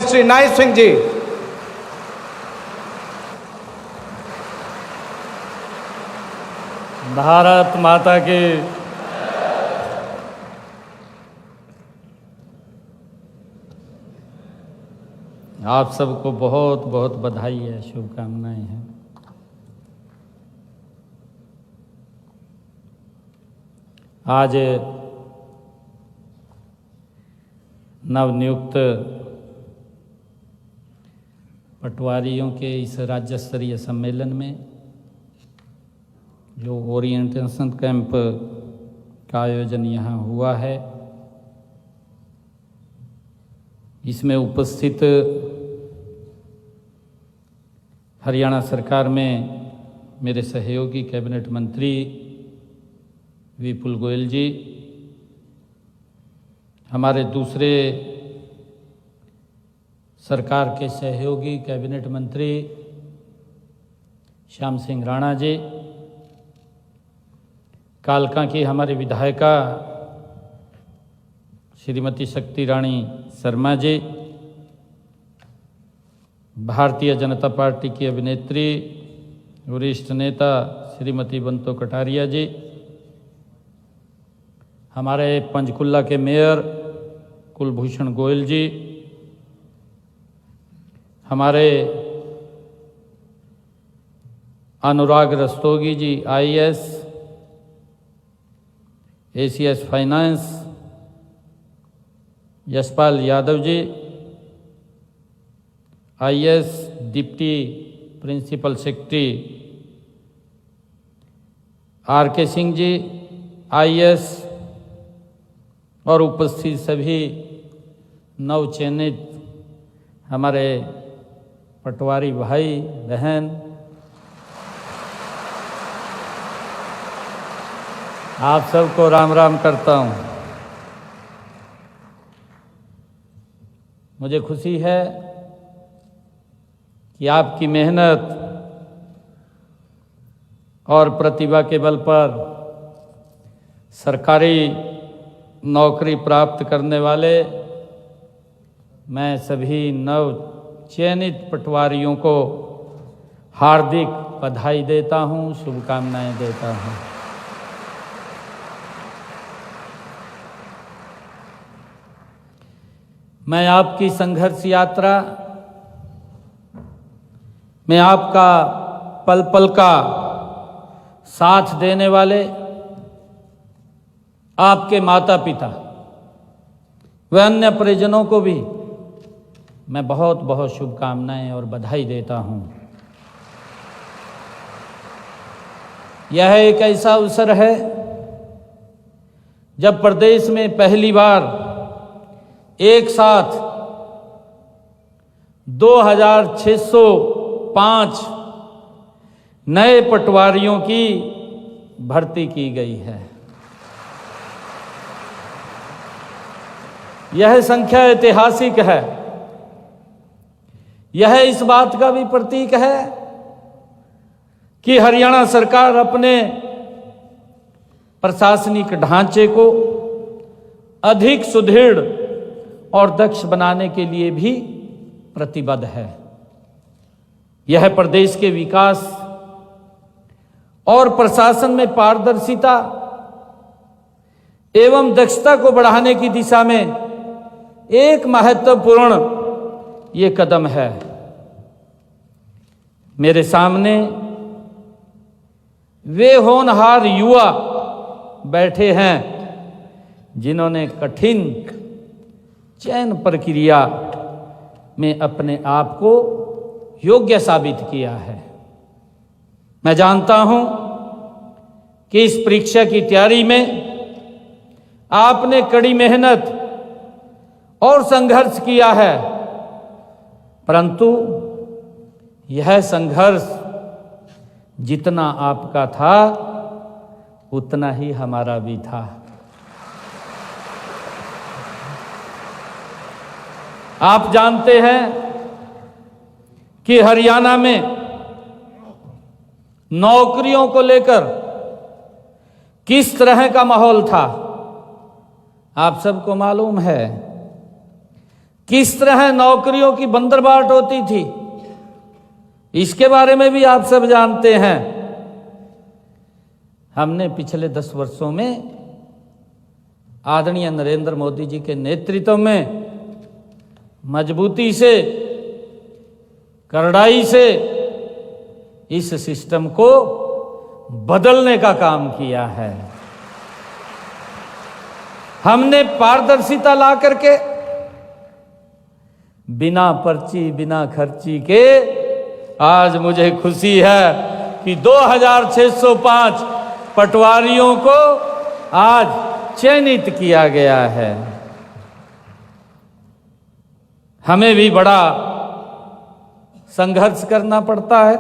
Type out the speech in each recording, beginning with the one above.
श्री नाइब सिंह जी। भारत माता की। आप सबको बहुत बहुत बधाई है, शुभकामनाएं हैं। आज नवनियुक्त पटवारियों के इस राज्य स्तरीय सम्मेलन में जो ओरिएंटेशन कैंप का आयोजन यहाँ हुआ है, इसमें उपस्थित हरियाणा सरकार में मेरे सहयोगी कैबिनेट मंत्री विपुल गोयल जी, हमारे दूसरे सरकार के सहयोगी कैबिनेट मंत्री श्याम सिंह राणा जी, कालका की हमारी विधायिका श्रीमती शक्ति रानी शर्मा जी, भारतीय जनता पार्टी की अभिनेत्री वरिष्ठ नेता श्रीमती बंतो कटारिया जी, हमारे पंचकुला के मेयर कुलभूषण गोयल जी, हमारे Anurag Rastogi ji IAS, ACS finance, Yashpal Yadav ji IAS deputy principal secretary, RK Singh ji IAS, और उपस्थित सभी नवचयनित हमारे पटवारी भाई बहन, आप सबको राम राम करता हूँ। मुझे खुशी है कि आपकी मेहनत और प्रतिभा के बल पर सरकारी नौकरी प्राप्त करने वाले मैं सभी नव चयनित पटवारियों को हार्दिक बधाई देता हूँ, शुभकामनाएं देता हूँ। मैं आपकी संघर्ष यात्रा में आपका पल पल का साथ देने वाले आपके माता पिता व अन्य परिजनों को भी मैं बहुत बहुत शुभकामनाएं और बधाई देता हूं। यह एक ऐसा अवसर है जब प्रदेश में पहली बार एक साथ 2605 नए पटवारियों की भर्ती की गई है। यह संख्या ऐतिहासिक है। यह इस बात का भी प्रतीक है कि हरियाणा सरकार अपने प्रशासनिक ढांचे को अधिक सुदृढ़ और दक्ष बनाने के लिए भी प्रतिबद्ध है। यह प्रदेश के विकास और प्रशासन में पारदर्शिता एवं दक्षता को बढ़ाने की दिशा में एक महत्वपूर्ण ये कदम है। मेरे सामने वे होनहार युवा बैठे हैं जिन्होंने कठिन चयन प्रक्रिया में अपने आप को योग्य साबित किया है। मैं जानता हूं कि इस परीक्षा की तैयारी में आपने कड़ी मेहनत और संघर्ष किया है, परंतु यह संघर्ष जितना आपका था उतना ही हमारा भी था। आप जानते हैं कि हरियाणा में नौकरियों को लेकर किस तरह का माहौल था। आप सबको मालूम है किस तरह नौकरियों की बंदरबाट होती थी, इसके बारे में भी आप सब जानते हैं। हमने पिछले 10 वर्षों में आदरणीय नरेंद्र मोदी जी के नेतृत्व में मजबूती से, करड़ाई से इस सिस्टम को बदलने का काम किया है। हमने पारदर्शिता ला करके बिना पर्ची बिना खर्ची के, आज मुझे खुशी है कि 2605 पटवारियों को आज चयनित किया गया है। हमें भी बड़ा संघर्ष करना पड़ता है।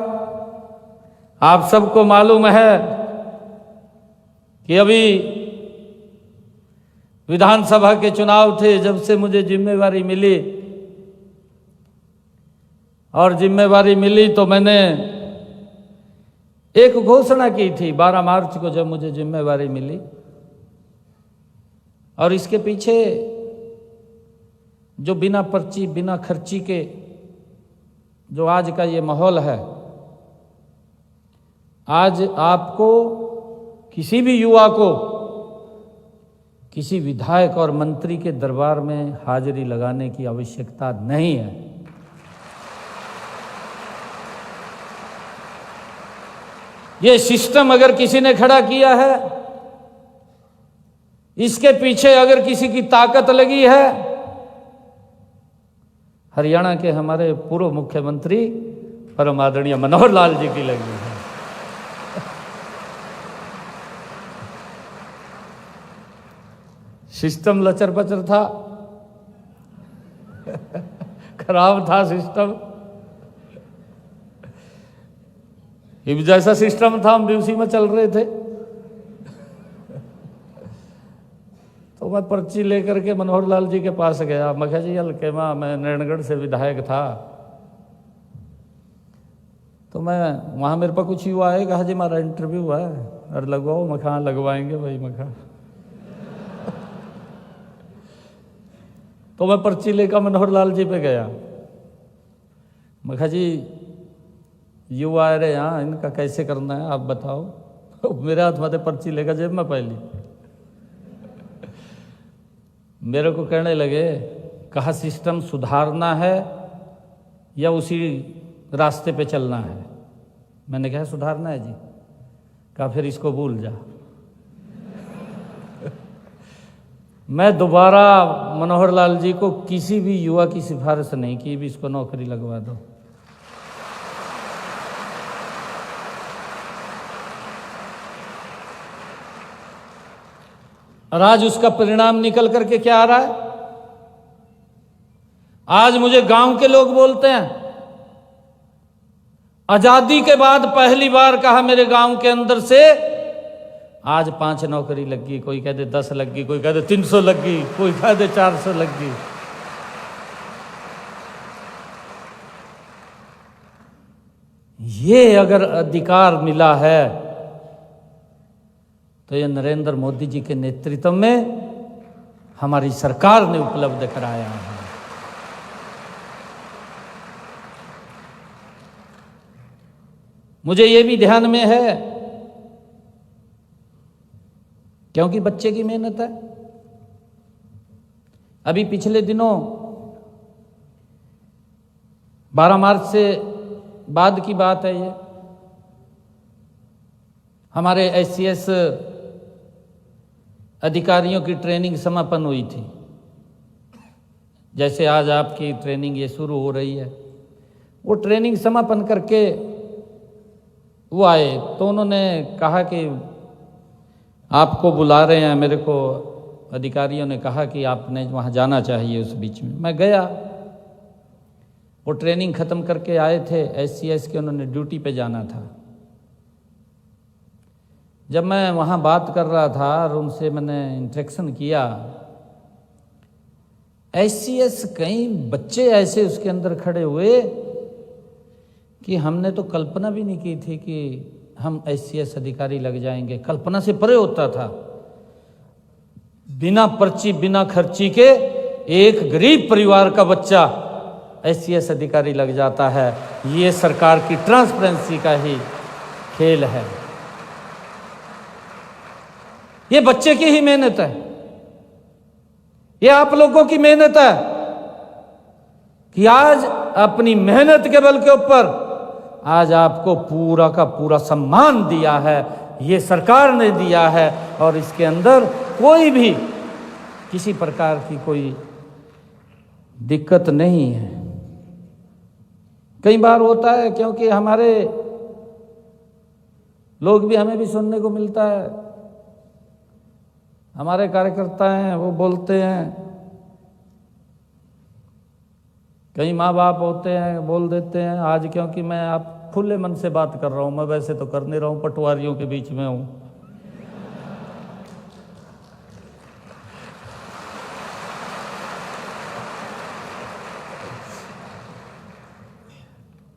आप सबको मालूम है कि अभी विधानसभा के चुनाव थे, जब से मुझे जिम्मेवारी मिली, और जिम्मेवारी मिली तो मैंने एक घोषणा की थी 12 मार्च को जब मुझे जिम्मेवारी मिली। और इसके पीछे जो बिना पर्ची बिना खर्ची के जो आज का ये माहौल है, आज आपको किसी भी युवा को किसी विधायक और मंत्री के दरबार में हाजिरी लगाने की आवश्यकता नहीं है। ये सिस्टम अगर किसी ने खड़ा किया है, इसके पीछे अगर किसी की ताकत लगी है, हरियाणा के हमारे पूर्व मुख्यमंत्री परम आदरणीय मनोहर लाल जी की लगी है। सिस्टम लचर पचर था, खराब था सिस्टम। जैसा सिस्टम था हम भी उसी में चल रहे थे। तो मैं पर्ची लेकर के मनोहर लाल जी के पास गया। मैं कहा जी हल्के माँ, मैं नारायणगढ़ से विधायक था, तो मैं वहाँ मेरे पास कुछ युवा आए, कहा जी हमारा इंटरव्यू है और लगवाओ। मैं कहा लगवाएंगे भाई। मैं कहा तो मैं पर्ची लेकर मनोहर लाल जी पे गया। मैं कहा जी युवा आ रहे यहाँ, इनका कैसे करना है आप बताओ। मेरे हाथ में पर्ची लेकर जेब में पहली मेरे को कहने लगे, कहा सिस्टम सुधारना है या उसी रास्ते पे चलना है। मैंने कहा सुधारना है जी। कहा फिर इसको भूल जा। मैं दोबारा मनोहर लाल जी को किसी भी युवा की सिफारिश नहीं की भी इसको नौकरी लगवा दो। और आज उसका परिणाम निकल करके क्या आ रहा है? आज मुझे गांव के लोग बोलते हैं, आजादी के बाद पहली बार कहा मेरे गांव के अंदर से आज 5 नौकरी लग गई, कोई कहते 10 लग गई, कोई कहते 300 लग गई, कोई कहते 400 लग गई। ये अगर अधिकार मिला है तो ये नरेंद्र मोदी जी के नेतृत्व में हमारी सरकार ने उपलब्ध कराया है। मुझे ये भी ध्यान में है, क्योंकि बच्चे की मेहनत है। अभी पिछले दिनों 12 मार्च से बाद की बात है, ये हमारे SCS अधिकारियों की ट्रेनिंग समापन हुई थी। जैसे आज आपकी ट्रेनिंग ये शुरू हो रही है, वो ट्रेनिंग समापन करके वो आए तो उन्होंने कहा कि आपको बुला रहे हैं। मेरे को अधिकारियों ने कहा कि आपने वहाँ जाना चाहिए। उस बीच में मैं गया। वो ट्रेनिंग ख़त्म करके आए थे SCS के, उन्होंने ड्यूटी पे जाना था। जब मैं वहाँ बात कर रहा था और उनसे मैंने इंटरेक्शन किया, SCS कई बच्चे ऐसे उसके अंदर खड़े हुए कि हमने तो कल्पना भी नहीं की थी कि हम SCS अधिकारी लग जाएंगे। कल्पना से परे होता था। बिना पर्ची बिना खर्ची के एक गरीब परिवार का बच्चा ICS अधिकारी लग जाता है। ये सरकार की ट्रांसपेरेंसी का ही खेल है। ये बच्चे की ही मेहनत है, ये आप लोगों की मेहनत है कि आज अपनी मेहनत के बल के ऊपर आज आपको पूरा का पूरा सम्मान दिया है, ये सरकार ने दिया है। और इसके अंदर कोई भी किसी प्रकार की कोई दिक्कत नहीं है। कई बार होता है, क्योंकि हमारे लोग भी, हमें भी सुनने को मिलता है, हमारे कार्यकर्ता हैं वो बोलते हैं, कई माँ बाप होते हैं बोल देते हैं, आज क्योंकि मैं आप खुले मन से बात कर रहा हूं, मैं वैसे तो कर नहीं रहा हूं, पटवारियों के बीच में हूं।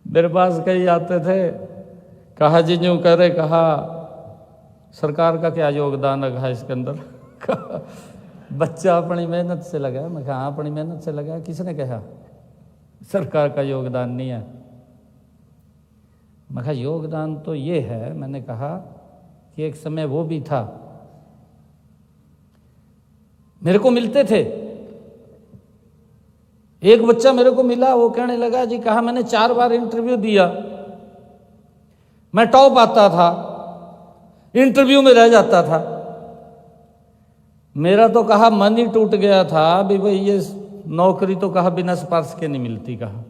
मेरे पास कई आते थे, कहा जी यूं करे, कहा सरकार का क्या योगदान रखा है इसके अंदर। बच्चा अपनी मेहनत से लगा। मैं कहा अपनी मेहनत से लगा, किसने कहा सरकार का योगदान नहीं है। मैं कहा योगदान तो ये है, मैंने कहा कि एक समय वो भी था, मेरे को मिलते थे, एक बच्चा मेरे को मिला, वो कहने लगा जी, कहा मैंने 4 बार इंटरव्यू दिया, मैं टॉप आता था, इंटरव्यू में रह जाता था, मेरा तो कहा मन ही टूट गया था भी भाई ये नौकरी तो कहा बिना सिफारिश के नहीं मिलती, कहा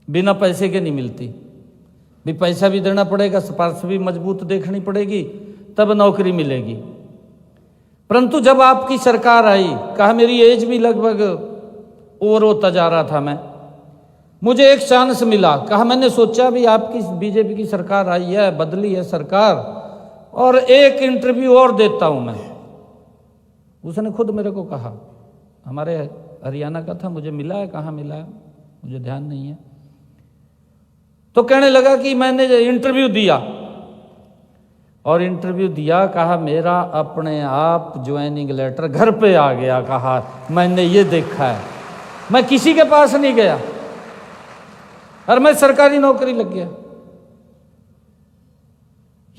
बिना पैसे के नहीं मिलती, भी पैसा भी देना पड़ेगा, सिफारिश भी मजबूत देखनी पड़ेगी, तब नौकरी मिलेगी। परंतु जब आपकी सरकार आई, कहा मेरी एज भी लगभग ओवर होता जा रहा था, मुझे एक चांस मिला, कहा मैंने सोचा भी आपकी बीजेपी की सरकार आई है, बदली है सरकार, और एक इंटरव्यू और देता हूं मैं। उसने खुद मेरे को कहा, हमारे हरियाणा का था, मुझे मिला है, कहाँ मिला है मुझे ध्यान नहीं है। तो कहने लगा कि मैंने इंटरव्यू दिया, और इंटरव्यू दिया, कहा मेरा अपने आप ज्वाइनिंग लेटर घर पे आ गया, कहा मैंने ये देखा है, मैं किसी के पास नहीं गया और मैं सरकारी नौकरी लग गया।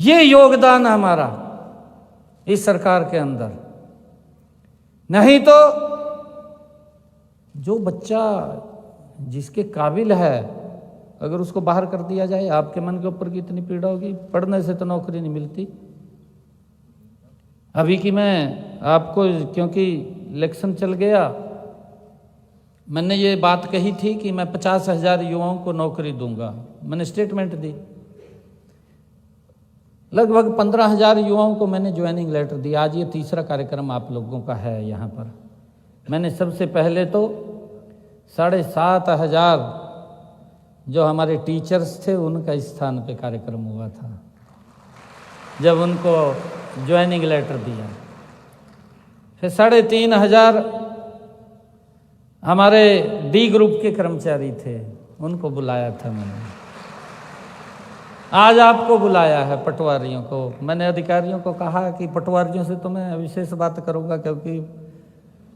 ये योगदान हमारा इस सरकार के अंदर। नहीं तो जो बच्चा जिसके काबिल है, अगर उसको बाहर कर दिया जाए, आपके मन के ऊपर कितनी पीड़ा होगी। पढ़ने से तो नौकरी नहीं मिलती। अभी की मैं आपको, क्योंकि इलेक्शन चल गया, मैंने ये बात कही थी कि मैं 50,000 युवाओं को नौकरी दूंगा, मैंने स्टेटमेंट दी। लगभग 15,000 युवाओं को मैंने ज्वाइनिंग लेटर दिया। आज ये तीसरा कार्यक्रम आप लोगों का है यहाँ पर। मैंने सबसे पहले तो 7,500 जो हमारे टीचर्स थे उनका स्थान पे कार्यक्रम हुआ था, जब उनको ज्वाइनिंग लेटर दिया। फिर 3,500 हमारे डी ग्रुप के कर्मचारी थे, उनको बुलाया था मैंने। आज आपको बुलाया है पटवारियों को। मैंने अधिकारियों को कहा कि पटवारियों से तो मैं विशेष बात करूंगा, क्योंकि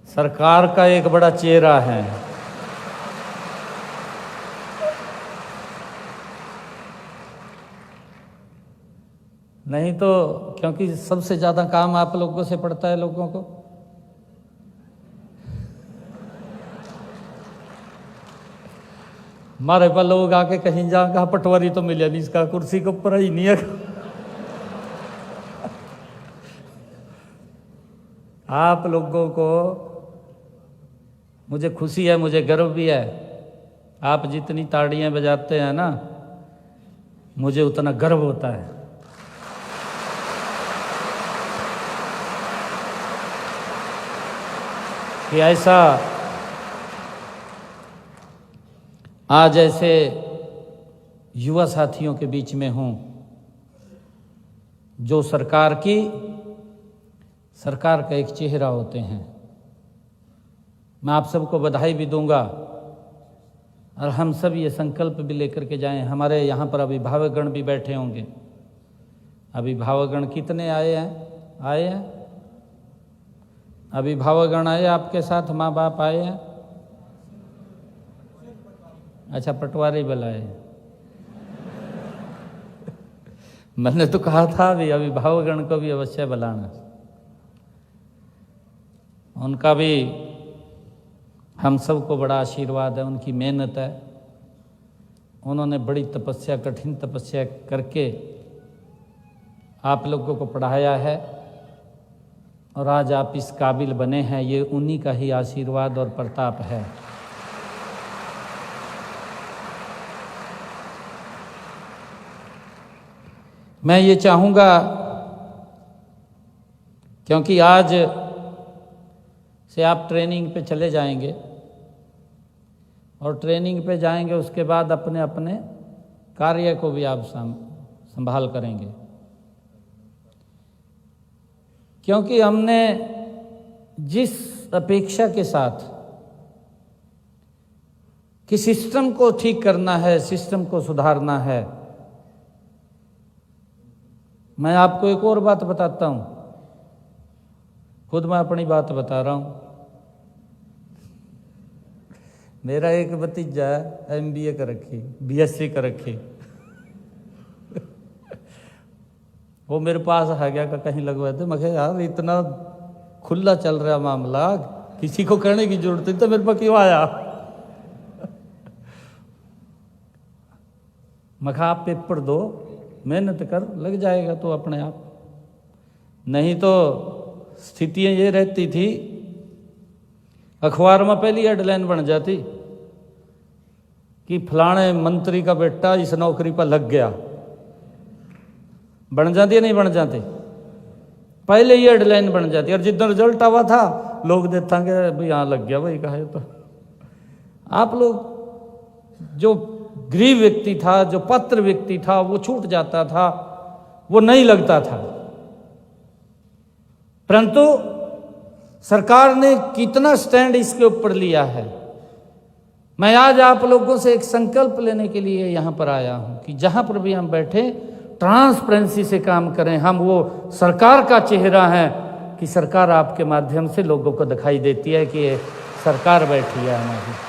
सरकार का एक बड़ा चेहरा है। नहीं तो, क्योंकि सबसे ज्यादा काम आप लोगों से पड़ता है लोगों को। हमारे पास लोग आके कहीं जा, कहा पटवारी तो मिले नहीं, इसका कुर्सी के ऊपर ही नहीं है। आप लोगों को मुझे खुशी है, मुझे गर्व भी है। आप जितनी ताड़ियां बजाते हैं ना, मुझे उतना गर्व होता है। कि ऐसा आज ऐसे युवा साथियों के बीच में हूं, जो सरकार का एक चेहरा होते हैं। मैं आप सबको बधाई भी दूंगा, और हम सब ये संकल्प भी लेकर के जाएं। हमारे यहाँ पर अभिभावकगण भी बैठे होंगे। अभिभावकगण कितने आए हैं? अभिभावकगण आए आपके साथ, माँ बाप आए हैं। अच्छा, पटवारी बुलाए। मैंने तो कहा था भी अभिभावकगण को भी अवश्य बुलाना। उनका भी हम सबको बड़ा आशीर्वाद है, उनकी मेहनत है। उन्होंने बड़ी तपस्या, कठिन तपस्या करके आप लोगों को पढ़ाया है और आज आप इस काबिल बने हैं। ये उन्हीं का ही आशीर्वाद और प्रताप है। मैं ये चाहूँगा, क्योंकि आज से आप ट्रेनिंग पे चले जाएंगे और ट्रेनिंग पे जाएंगे, उसके बाद अपने अपने कार्य को भी आप संभाल करेंगे, क्योंकि हमने जिस अपेक्षा के साथ कि सिस्टम को ठीक करना है, सिस्टम को सुधारना है। मैं आपको एक और बात बताता हूं, खुद मैं अपनी बात बता रहा हूं। मेरा एक भतीजा MBA कर रखी, BSc कर रखी। वो मेरे पास आ गया, कहीं लगवा दे। मैं कहा यार इतना खुला चल रहा मामला, किसी को करने की जरूरत नहीं, तो मेरे पास क्यों आया? मैं कहा आप पेपर दो, मेहनत कर, लग जाएगा तो अपने आप। नहीं तो स्थितियां ये रहती थी, अखबार में पहली हेडलाइन बन जाती कि फलाने मंत्री का बेटा इस नौकरी पर लग गया। बन जाती है नहीं बन जाती? पहले ही हेडलाइन बन जाती। और जितना रिजल्ट आवा था लोग देखेंगे भाई हाँ लग गया भाई, कहे तो आप लोग जो गरीब व्यक्ति था, जो पात्र व्यक्ति था, वो छूट जाता था, वो नहीं लगता था। परंतु सरकार ने कितना स्टैंड इसके ऊपर लिया है। मैं आज आप लोगों से एक संकल्प लेने के लिए यहाँ पर आया हूँ कि जहाँ पर भी हम बैठे ट्रांसपेरेंसी से काम करें। हम वो सरकार का चेहरा है कि सरकार आपके माध्यम से लोगों को दिखाई देती है कि ये सरकार बैठी है हमारी।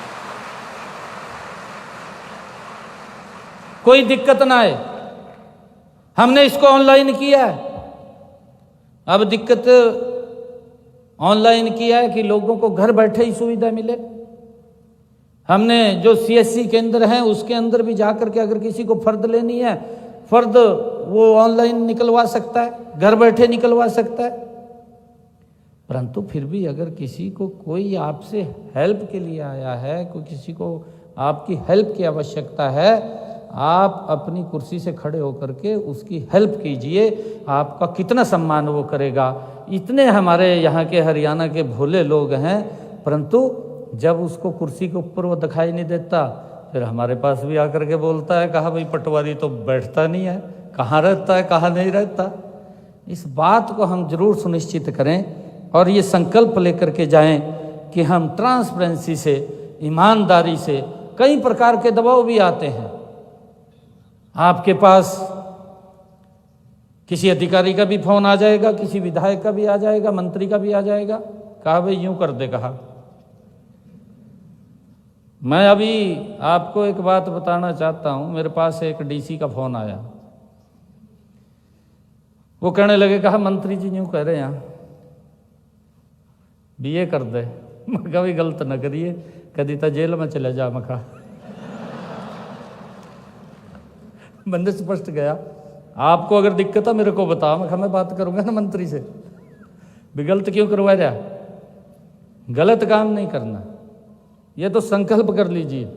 कोई दिक्कत ना आए। हमने इसको ऑनलाइन किया है, अब दिक्कत ऑनलाइन किया है कि लोगों को घर बैठे ही सुविधा मिले। हमने जो CSC केंद्र हैं उसके अंदर भी जाकर के अगर किसी को फर्द लेनी है, फर्द वो ऑनलाइन निकलवा सकता है, घर बैठे निकलवा सकता है। परंतु फिर भी अगर किसी को कोई आपसे हेल्प के लिए आया है, कोई किसी को आपकी हेल्प की आवश्यकता है, आप अपनी कुर्सी से खड़े होकर के उसकी हेल्प कीजिए। आपका कितना सम्मान वो करेगा। इतने हमारे यहाँ के हरियाणा के भोले लोग हैं, परंतु जब उसको कुर्सी के ऊपर वो दिखाई नहीं देता, फिर हमारे पास भी आकर के बोलता है, कहा भाई पटवारी तो बैठता नहीं है, कहाँ रहता है, कहाँ नहीं रहता। इस बात को हम जरूर सुनिश्चित करें और ये संकल्प लेकर के जाएं कि हम ट्रांसपेरेंसी से, ईमानदारी से, कई प्रकार के दबाव भी आते हैं। आपके पास किसी अधिकारी का भी फोन आ जाएगा, किसी विधायक का भी आ जाएगा, मंत्री का भी आ जाएगा, कहा भाई यूं कर दे। कहा मैं अभी आपको एक बात बताना चाहता हूं, मेरे पास एक DC का फोन आया। वो कहने लगे, कहा मंत्री जी यूं कह रहे हैं BA कर दे। मैं कहा भी गलत न करिए, कभी तो जेल में चले जा। मैं कहा बंदे स्पष्ट गया, आपको अगर दिक्कत है मेरे को बताओ। मैं कहा मैं बात करूंगा ना मंत्री से, भी गलत क्यों करवा रहा, गलत काम नहीं करना। ये तो संकल्प कर लीजिए।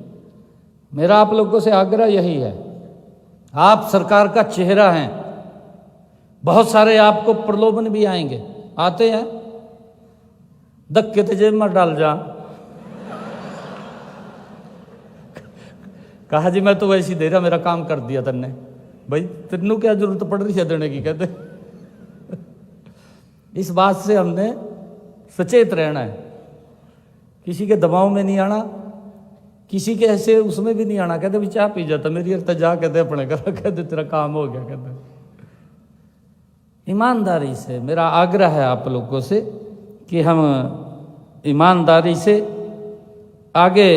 मेरा आप लोगों से आग्रह यही है, आप सरकार का चेहरा हैं। बहुत सारे आपको प्रलोभन भी आएंगे, आते हैं, धक्के तो जेब में डाल जा। कहा जी मैं तो वैसे दे रहा, मेरा काम कर दिया तन्ने। भाई तेनू क्या जरूरत पड़ रही है देने की, कहते। इस बात से हमने सचेत रहना है, किसी के दबाव में नहीं आना, किसी के ऐसे उसमें भी नहीं आना। कहते भी चाह पी जाता मेरी अर्थ जा, कहते अपने घर, कहते तेरा काम हो गया। कहते ईमानदारी से मेरा आग्रह है आप लोगों से कि हम ईमानदारी से आगे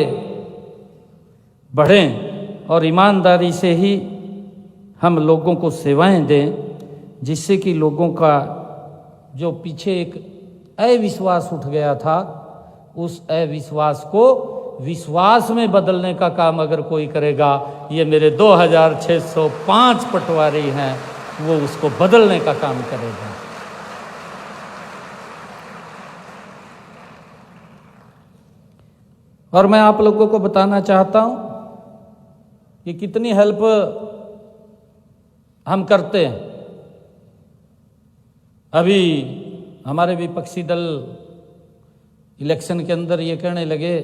बढ़ें और ईमानदारी से ही हम लोगों को सेवाएं दें, जिससे कि लोगों का जो पीछे एक अविश्वास उठ गया था, उस अविश्वास को विश्वास में बदलने का काम अगर कोई करेगा, ये मेरे 2605 पटवारी हैं, वो उसको बदलने का काम करेगा। और मैं आप लोगों को बताना चाहता हूं कि कितनी हेल्प हम करते हैं। अभी हमारे विपक्षी दल इलेक्शन के अंदर ये कहने लगे,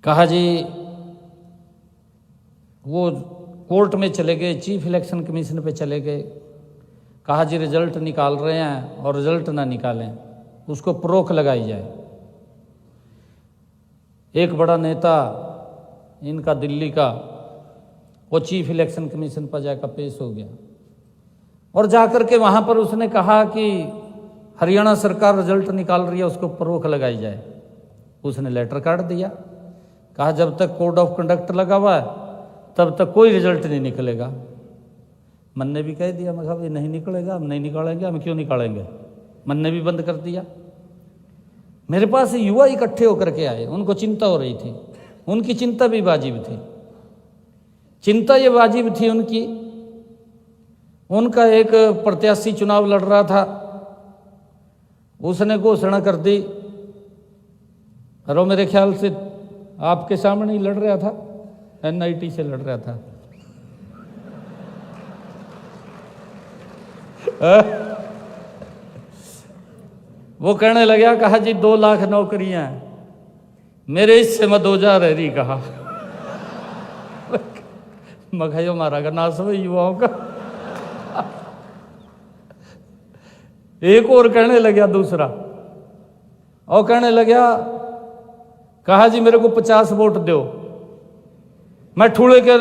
कहा जी वो कोर्ट में चले गए, चीफ इलेक्शन कमीशन पे चले गए, कहा जी रिजल्ट निकाल रहे हैं और रिजल्ट ना निकालें, उसको रोक लगाई जाए। एक बड़ा नेता इनका दिल्ली का, वो चीफ इलेक्शन कमीशन पर जाकर पेश हो गया और जाकर के वहाँ पर उसने कहा कि हरियाणा सरकार रिजल्ट निकाल रही है, उसको ऊपर रोक लगाई जाए। उसने लेटर काट दिया, कहा जब तक कोड ऑफ कंडक्ट लगा हुआ है तब तक कोई रिजल्ट नहीं निकलेगा। मन ने भी कह दिया, मैं कहा ये नहीं निकलेगा, हम नहीं निकालेंगे, हम क्यों निकालेंगे। मन ने भी बंद कर दिया। मेरे पास युवा इकट्ठे होकर के आए, उनको चिंता हो रही थी, उनकी चिंता भी वाजिब थी। चिंता ये वाजिब थी उनकी, उनका एक प्रत्याशी चुनाव लड़ रहा था, उसने घोषणा कर दी, और मेरे ख्याल से आपके सामने ही लड़ रहा था, NIT से लड़ रहा था। वो कहने लगा, कहा जी 2 लाख नौकरियां हैं, मेरे हिस्से में 2000 है रही। कहा मघायो मारा का नाश हो युवाओं का। एक और कहने लगा दूसरा, और कहने लगा, कहा जी मेरे को 50 वोट दो, मैं ठूले के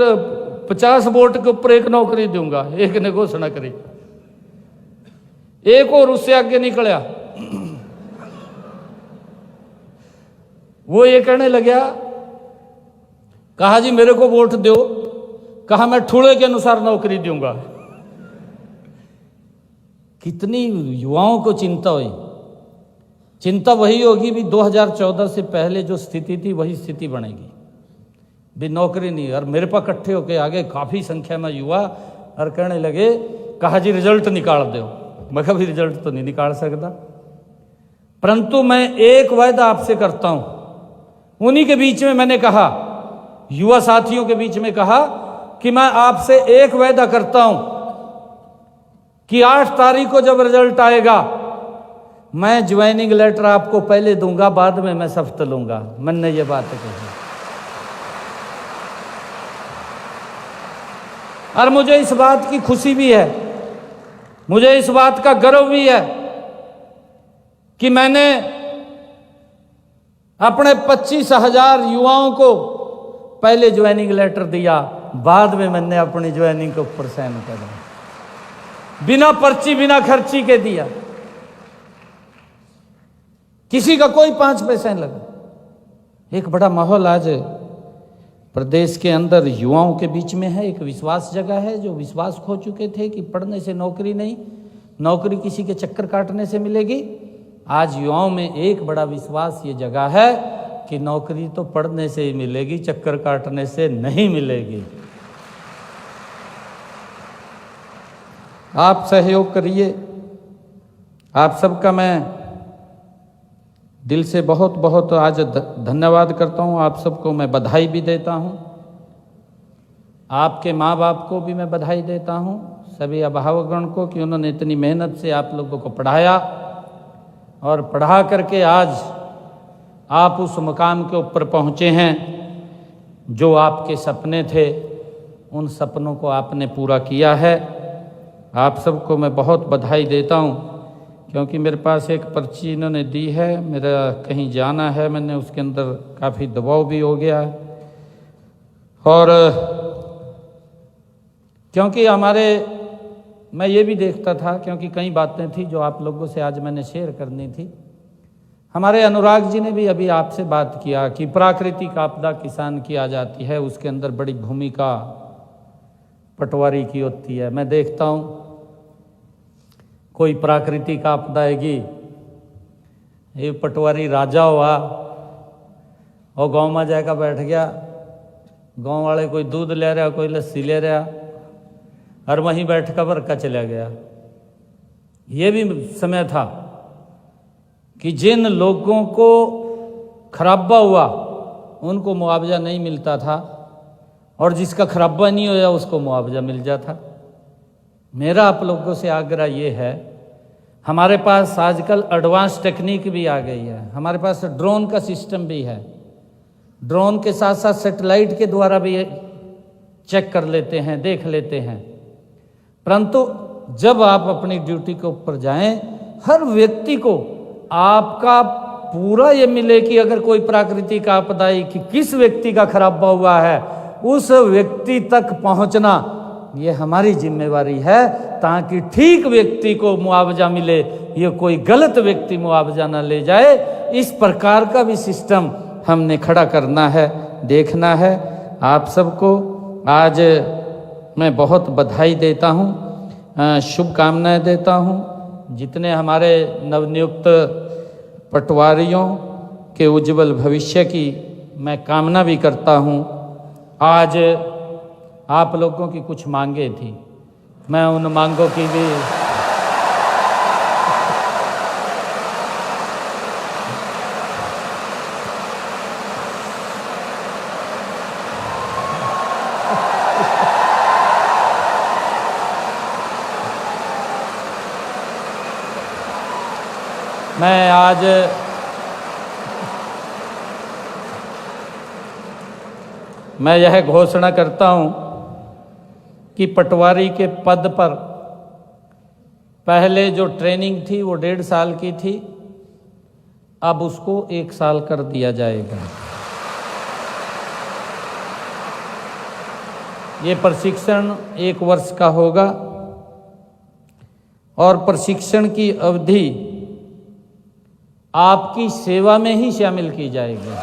50 वोट के ऊपर 1 नौकरी दूंगा। एक ने घोषणा करी। एक और उससे आगे निकला, वो ये कहने लगा, कहा जी मेरे को वोट दो, कहा मैं ठूले के अनुसार नौकरी दूंगा। कितनी युवाओं को चिंता हुई। चिंता वही होगी भी 2014 से पहले जो स्थिति थी वही स्थिति बनेगी भी, नौकरी नहीं। और मेरे पास इकट्ठे होके आगे काफी संख्या में युवा और कहने लगे, कहा जी रिजल्ट निकाल दो। मैं कहा भी रिजल्ट तो नहीं निकाल सकता, परंतु मैं एक वायदा आपसे करता हूं। उन्हीं के बीच में मैंने कहा, युवा साथियों के बीच में कहा कि मैं आपसे एक वायदा करता हूं कि 8 तारीख को जब रिजल्ट आएगा, मैं ज्वाइनिंग लेटर आपको पहले दूंगा, बाद में मैं सफ्त लूंगा। मैंने ये बात कही और मुझे इस बात की खुशी भी है, मुझे इस बात का गर्व भी है कि मैंने अपने 25,000 युवाओं को पहले ज्वाइनिंग लेटर दिया, बाद में मैंने अपनी ज्वाइनिंग के ऊपर साइन करा, बिना पर्ची बिना खर्ची के दिया। किसी का कोई 5 पैसा नहीं लगा। एक बड़ा माहौल आज प्रदेश के अंदर युवाओं के बीच में है। एक विश्वास जगह है, जो विश्वास खो चुके थे कि पढ़ने से नौकरी नहीं, नौकरी किसी के चक्कर काटने से मिलेगी। आज युवाओं में एक बड़ा विश्वास ये जगह है कि नौकरी तो पढ़ने से ही मिलेगी, चक्कर काटने से नहीं मिलेगी। आप सहयोग करिए। आप सबका मैं दिल से बहुत बहुत आज धन्यवाद करता हूँ। आप सबको मैं बधाई भी देता हूँ। आपके माँ बाप को भी मैं बधाई देता हूँ, सभी अभिभावकगण को, कि उन्होंने इतनी मेहनत से आप लोगों को पढ़ाया और पढ़ा करके आज आप उस मुकाम के ऊपर पहुँचे हैं। जो आपके सपने थे, उन सपनों को आपने पूरा किया है। आप सबको मैं बहुत बधाई देता हूँ, क्योंकि मेरे पास एक पर्ची इन्होंने दी है, मेरा कहीं जाना है, मैंने उसके अंदर काफ़ी दबाव भी हो गया है। और क्योंकि मैं ये भी देखता था, क्योंकि कई बातें थी जो आप लोगों से आज मैंने शेयर करनी थी, हमारे अनुराग जी ने भी अभी आपसे बात किया कि प्राकृतिक आपदा किसान की आ जाती है, उसके अंदर बड़ी भूमिका पटवारी की होती है। मैं देखता हूँ कोई प्राकृतिक आपदा आएगी, ये पटवारी राजा हुआ और गांव में जाकर बैठ गया, गांव वाले कोई दूध ले रहा, कोई लस्सी ले रहा, और वहीं बैठ कर वर्का चला गया। ये भी समय था कि जिन लोगों को खराबा हुआ उनको मुआवजा नहीं मिलता था, और जिसका खराबा नहीं होया उसको मुआवजा मिल जाता। मेरा आप लोगों से आग्रह ये है, हमारे पास आजकल एडवांस टेक्निक भी आ गई है, हमारे पास ड्रोन का सिस्टम भी है, ड्रोन के साथ साथ सैटेलाइट के द्वारा भी चेक कर लेते हैं, देख लेते हैं। परंतु जब आप अपनी ड्यूटी के ऊपर जाएं, हर व्यक्ति को आपका पूरा ये मिले कि अगर कोई प्राकृतिक आपदा आई कि किस व्यक्ति का खराबा हुआ है, उस व्यक्ति तक पहुंचना ये हमारी जिम्मेवारी है, ताकि ठीक व्यक्ति को मुआवजा मिले, ये कोई गलत व्यक्ति मुआवजा ना ले जाए। इस प्रकार का भी सिस्टम हमने खड़ा करना है, देखना है। आप सबको आज मैं बहुत बधाई देता हूँ, शुभकामनाएं देता हूँ। जितने हमारे नवनियुक्त पटवारियों के उज्जवल भविष्य की मैं कामना भी करता हूँ। आज आप लोगों की कुछ मांगे थी, मैं उन मांगों की भी मैं यह घोषणा करता हूं कि पटवारी के पद पर पहले जो ट्रेनिंग थी वो 1.5 साल की थी, अब उसको 1 साल कर दिया जाएगा। ये प्रशिक्षण 1 वर्ष का होगा और प्रशिक्षण की अवधि आपकी सेवा में ही शामिल की जाएगी।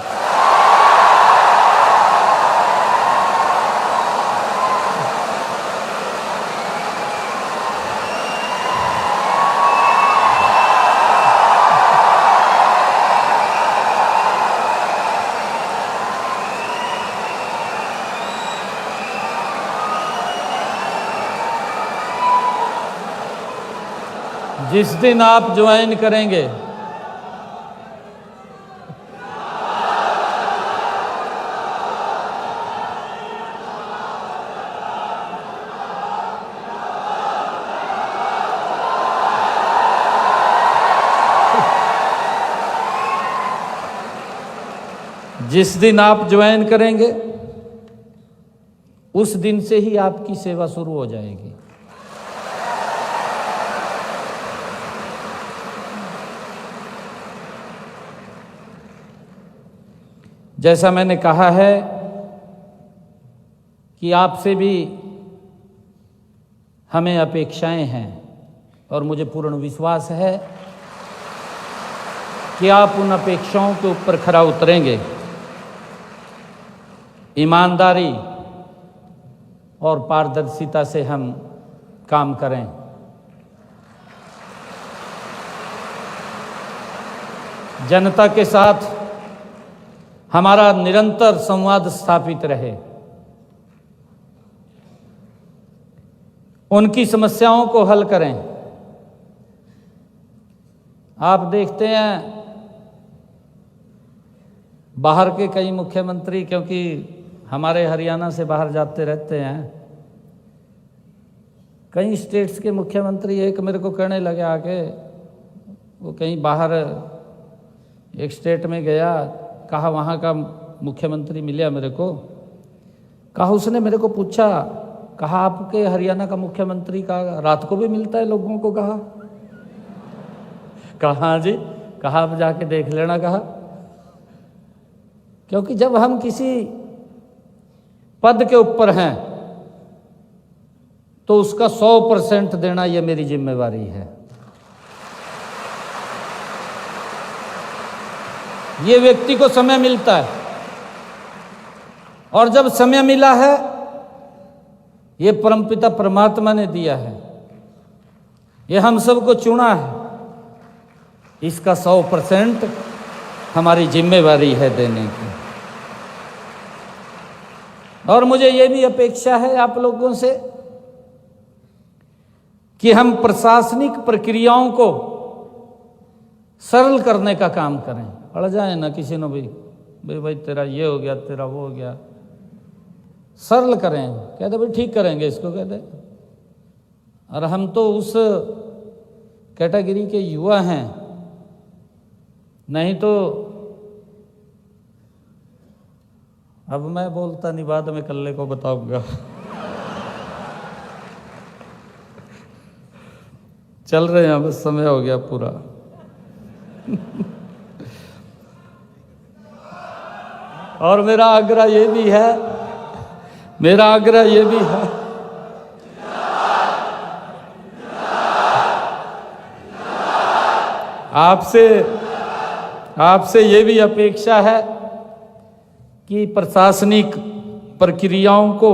जिस दिन आप ज्वाइन करेंगे, जिस दिन आप ज्वाइन करेंगे उस दिन से ही आपकी सेवा शुरू हो जाएगी। जैसा मैंने कहा है कि आपसे भी हमें अपेक्षाएं हैं, और मुझे पूर्ण विश्वास है कि आप उन अपेक्षाओं के ऊपर खरा उतरेंगे। ईमानदारी और पारदर्शिता से हम काम करें। जनता के साथ हमारा निरंतर संवाद स्थापित रहे, उनकी समस्याओं को हल करें। आप देखते हैं बाहर के कई मुख्यमंत्री, क्योंकि हमारे हरियाणा से बाहर जाते रहते हैं, कई स्टेट्स के मुख्यमंत्री एक मेरे को कहने लगे आके, वो कहीं बाहर एक स्टेट में गया, कहा वहाँ का मुख्यमंत्री मिला मेरे को, कहा उसने मेरे को पूछा, कहा आपके हरियाणा का मुख्यमंत्री का रात को भी मिलता है लोगों को? कहा जी, कहा आप जाके देख लेना। कहा क्योंकि जब हम किसी पद के ऊपर हैं तो उसका 100% देना ये मेरी जिम्मेवारी है। ये व्यक्ति को समय मिलता है, और जब समय मिला है ये परमपिता परमात्मा ने दिया है, ये हम सबको चुना है, इसका 100% हमारी जिम्मेवारी है देने की। और मुझे ये भी अपेक्षा है आप लोगों से कि हम प्रशासनिक प्रक्रियाओं को सरल करने का काम करें। अड़ जाए ना किसी ने भी, भाई तेरा ये हो गया, तेरा वो हो गया। सरल करें, कहते भाई ठीक करेंगे इसको, कहते। और हम तो उस कैटेगरी के युवा हैं, नहीं तो अब मैं बोलता नहीं, बाद में कल्ले को बताऊंगा। चल रहे हैं, बस समय हो गया पूरा। और मेरा आग्रह ये भी है, आपसे ये भी अपेक्षा है कि प्रशासनिक प्रक्रियाओं को,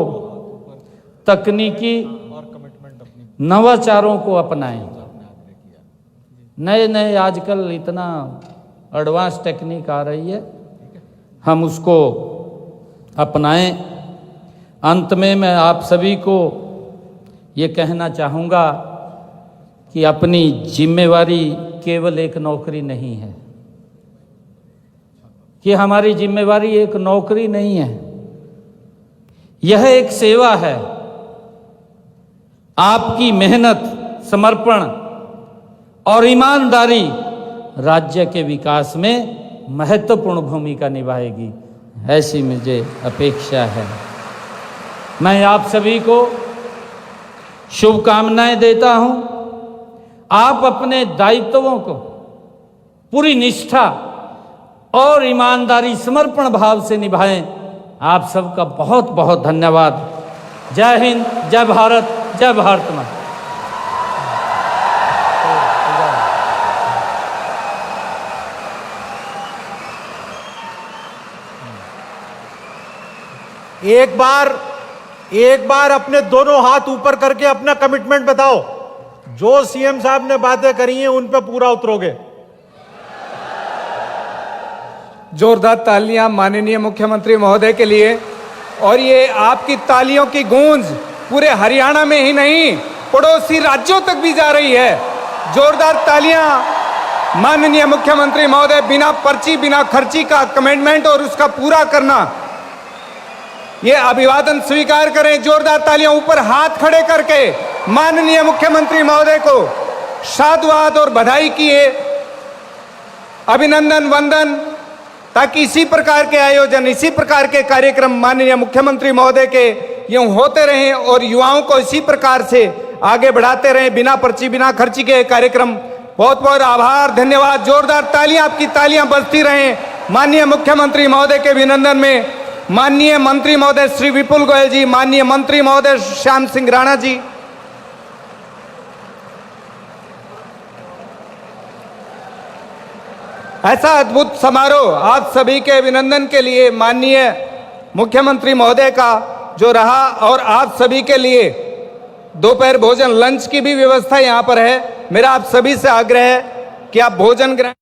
तकनीकी नवाचारों को अपनाएं। नए आजकल इतना एडवांस टेक्निक आ रही है, हम उसको अपनाएं। अंत में मैं आप सभी को ये कहना चाहूँगा कि अपनी जिम्मेवारी केवल एक नौकरी नहीं है, कि हमारी जिम्मेवारी एक नौकरी नहीं है, यह एक सेवा है। आपकी मेहनत, समर्पण और ईमानदारी राज्य के विकास में महत्वपूर्ण भूमिका निभाएगी, ऐसी मुझे अपेक्षा है। मैं आप सभी को शुभकामनाएं देता हूं। आप अपने दायित्वों को पूरी निष्ठा और ईमानदारी, समर्पण भाव से निभाएं। आप सबका बहुत बहुत धन्यवाद। जय हिंद, जय भारत, जय भारत माता। एक बार अपने दोनों हाथ ऊपर करके अपना कमिटमेंट बताओ। जो सीएम साहब ने बातें करी हैं उन पे पूरा उतरोगे। जोरदार तालियां माननीय मुख्यमंत्री महोदय के लिए। और ये आपकी तालियों की गूंज पूरे हरियाणा में ही नहीं, पड़ोसी राज्यों तक भी जा रही है। जोरदार तालियां माननीय मुख्यमंत्री महोदय। बिना पर्ची, बिना खर्ची का कमिटमेंट और उसका पूरा करना, ये अभिवादन स्वीकार करें। जोरदार तालियां, ऊपर हाथ खड़े करके माननीय मुख्यमंत्री महोदय को साधुवाद और बधाई किए, अभिनंदन, वंदन, ताकि इसी प्रकार के आयोजन, इसी प्रकार के कार्यक्रम माननीय मुख्यमंत्री महोदय के यूं होते रहें और युवाओं को इसी प्रकार से आगे बढ़ाते रहें, बिना पर्ची, बिना खर्ची के कार्यक्रम। बहुत बहुत आभार, धन्यवाद। जोरदार तालियां, आपकी तालियां बजती रहें माननीय मुख्यमंत्री महोदय के अभिनंदन में। माननीय मंत्री महोदय श्री विपुल गोयल जी, माननीय मंत्री महोदय श्याम सिंह राणा जी। ऐसा अद्भुत समारोह आप सभी के अभिनंदन के लिए माननीय मुख्यमंत्री महोदय का जो रहा, और आप सभी के लिए दोपहर भोजन, लंच की भी व्यवस्था यहां पर है। मेरा आप सभी से आग्रह है कि आप भोजन ग्रहण